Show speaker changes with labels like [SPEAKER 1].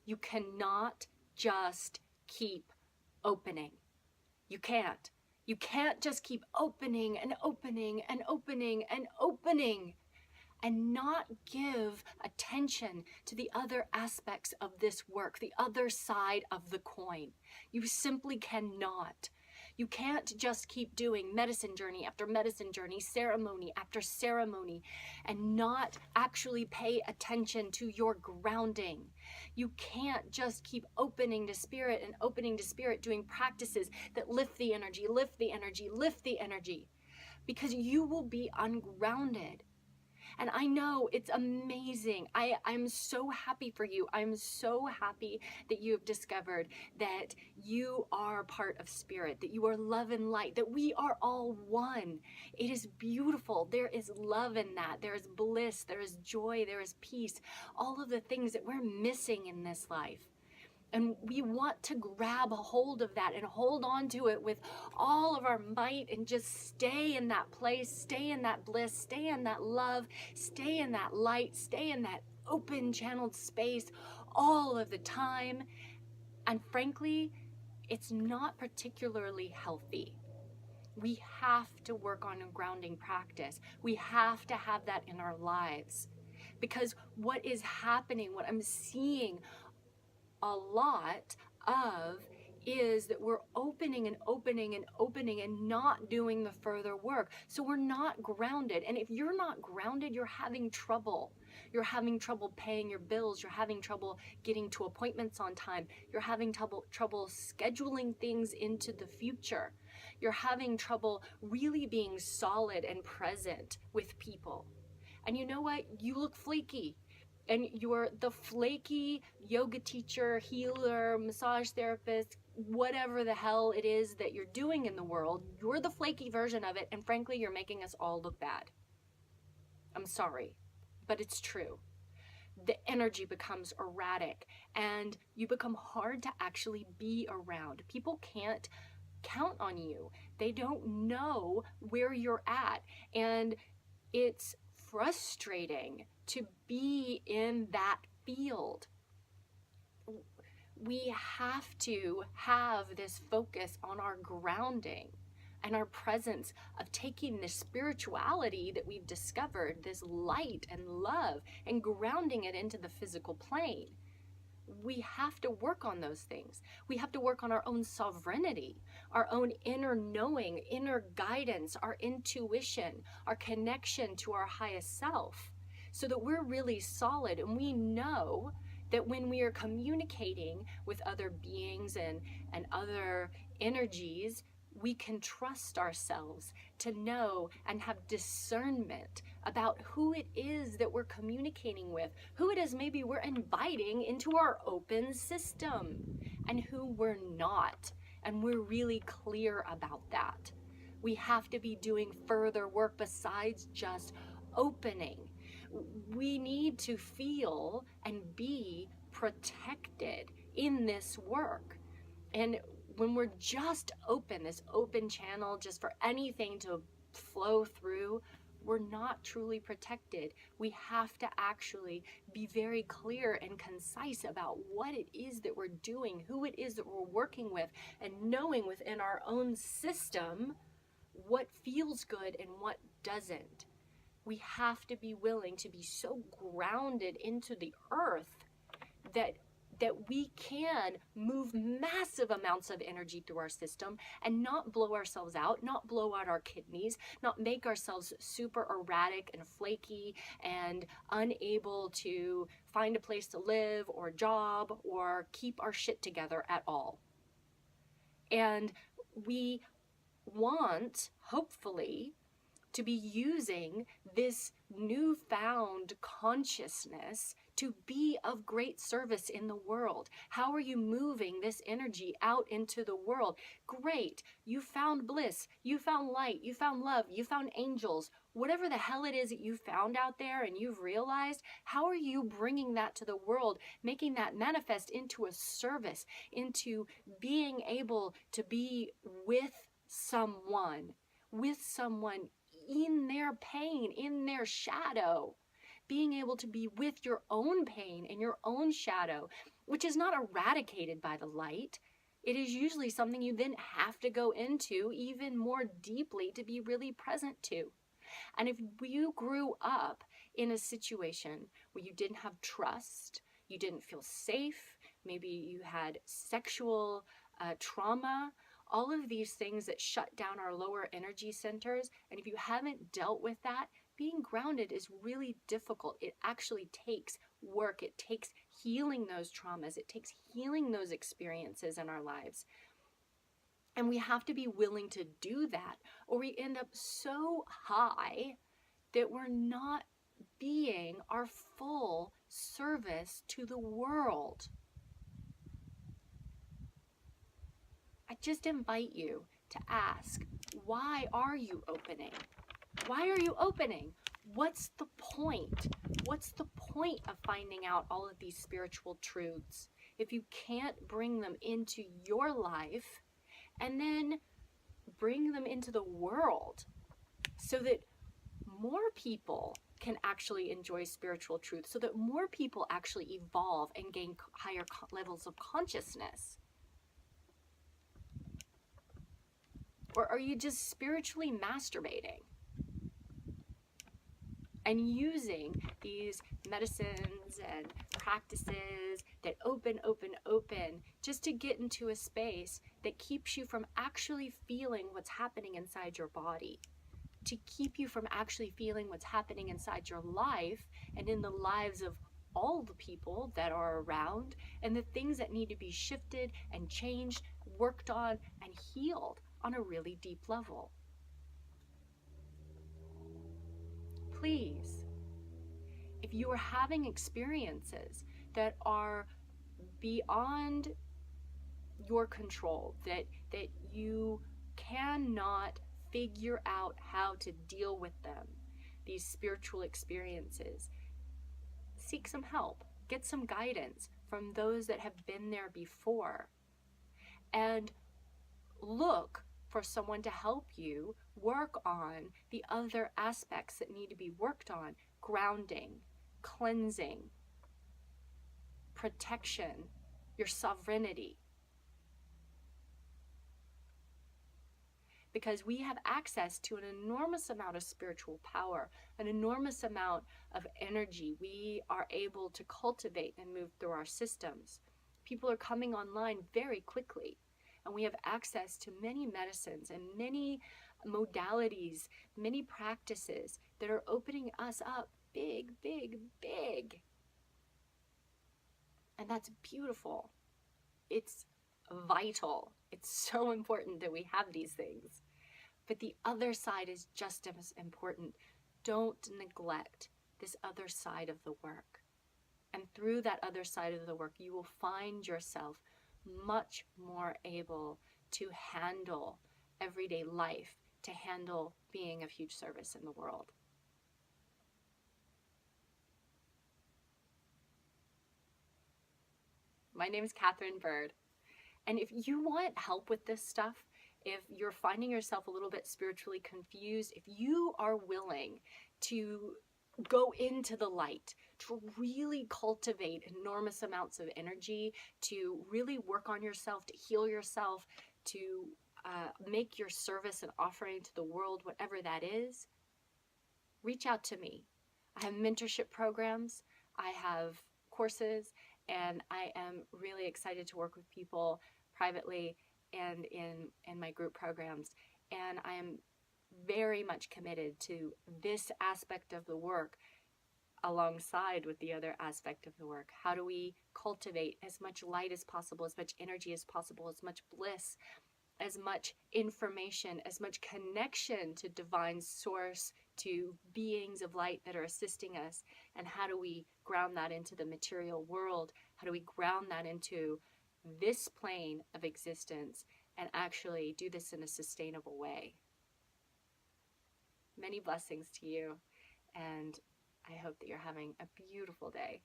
[SPEAKER 1] You cannot just keep opening. You can't. You can't just keep opening and opening and opening and opening and not give attention to the other aspects of this work, the other side of the coin. You simply cannot. You can't just keep doing medicine journey after medicine journey, ceremony after ceremony, and not actually pay attention to your grounding. You can't just keep opening to spirit and opening to spirit, doing practices that lift the energy, lift the energy, lift the energy, because you will be ungrounded. And I know it's amazing. I'm so happy for you. I'm so happy that you have discovered that you are part of spirit, that you are love and light, that we are all one. It is beautiful. There is love in that. There is bliss. There is joy. There is peace. All of the things that we're missing in this life. And we want to grab a hold of that and hold on to it with all of our might and just stay in that place, stay in that bliss, stay in that love, stay in that light, stay in that open channeled space all of the time. And frankly, it's not particularly healthy. We have to work on a grounding practice. We have to have that in our lives. Because what is happening, what I'm seeing a lot of, is that we're opening and opening and opening and not doing the further work. So we're not grounded. And if you're not grounded, you're having trouble. You're having trouble paying your bills. You're having trouble getting to appointments on time. You're having trouble scheduling things into the future. You're having trouble really being solid and present with people. And you know what? You look flaky. And you're the flaky yoga teacher, healer, massage therapist, whatever the hell it is that you're doing in the world. You're the flaky version of it. And frankly, you're making us all look bad. I'm sorry, but it's true. The energy becomes erratic and you become hard to actually be around. People can't count on you. They don't know where you're at. And it's frustrating to be in that field. We have to have this focus on our grounding and our presence of taking this spirituality that we've discovered, this light and love, and grounding it into the physical plane. We have to work on those things. We have to work on our own sovereignty, our own inner knowing, inner guidance, our intuition, our connection to our highest self, so that we're really solid and we know that when we are communicating with other beings and other energies, we can trust ourselves to know and have discernment about who it is that we're communicating with, who it is maybe we're inviting into our open system, and who we're not. And we're really clear about that. We have to be doing further work besides just opening. We need to feel and be protected in this work. And when we're just open, this open channel just for anything to flow through, we're not truly protected. We have to actually be very clear and concise about what it is that we're doing, who it is that we're working with, and knowing within our own system what feels good and what doesn't. We have to be willing to be so grounded into the earth that we can move massive amounts of energy through our system and not blow ourselves out, not blow out our kidneys, not make ourselves super erratic and flaky and unable to find a place to live or job or keep our shit together at all. And we want, hopefully, to be using this newfound consciousness to be of great service in the world. How are you moving this energy out into the world? Great. You found bliss. You found light. You found love. You found angels. Whatever the hell it is that you found out there and you've realized, how are you bringing that to the world, making that manifest into a service, into being able to be with someone in their pain, in their shadow, being able to be with your own pain and your own shadow, which is not eradicated by the light. It is usually something you then have to go into even more deeply to be really present to. And if you grew up in a situation where you didn't have trust, you didn't feel safe, maybe you had sexual trauma, all of these things that shut down our lower energy centers, and if you haven't dealt with that, being grounded is really difficult. It actually takes work. It takes healing those traumas. It takes healing those experiences in our lives. And we have to be willing to do that, or we end up so high that we're not being our full service to the world. I just invite you to ask, why are you opening? Why are you opening? What's the point? What's the point of finding out all of these spiritual truths if you can't bring them into your life and then bring them into the world so that more people can actually enjoy spiritual truth, so that more people actually evolve and gain higher levels of consciousness? Or are you just spiritually masturbating and using these medicines and practices that open just to get into a space that keeps you from actually feeling what's happening inside your body, to keep you from actually feeling what's happening inside your life and in the lives of all the people that are around, and the things that need to be shifted and changed, worked on, and healed on a really deep level? Please, if you are having experiences that are beyond your control, that you cannot figure out how to deal with them, these spiritual experiences, seek some help, get some guidance from those that have been there before, and look for someone to help you work on the other aspects that need to be worked on: grounding, cleansing, protection, your sovereignty. Because we have access to an enormous amount of spiritual power, an enormous amount of energy we are able to cultivate and move through our systems. People are coming online very quickly, and we have access to many medicines and many modalities, many practices that are opening us up big, big, big. And that's beautiful. It's vital. It's so important that we have these things. But the other side is just as important. Don't neglect this other side of the work. And through that other side of the work, you will find yourself much more able to handle everyday life, to handle being of huge service in the world. My name is Katherine Bird. And if you want help with this stuff, if you're finding yourself a little bit spiritually confused, if you are willing to go into the light, to really cultivate enormous amounts of energy, to really work on yourself, to heal yourself, to make your service an offering to the world, whatever that is, reach out to me. I have mentorship programs, I have courses, and I am really excited to work with people privately and in my group programs. And I am very much committed to this aspect of the work alongside with the other aspect of the work. How do we cultivate as much light as possible, as much energy as possible, as much bliss, as much information, as much connection to divine source, to beings of light that are assisting us? And how do we ground that into the material world? How do we ground that into this plane of existence and actually do this in a sustainable way? Many blessings to you, and I hope that you're having a beautiful day.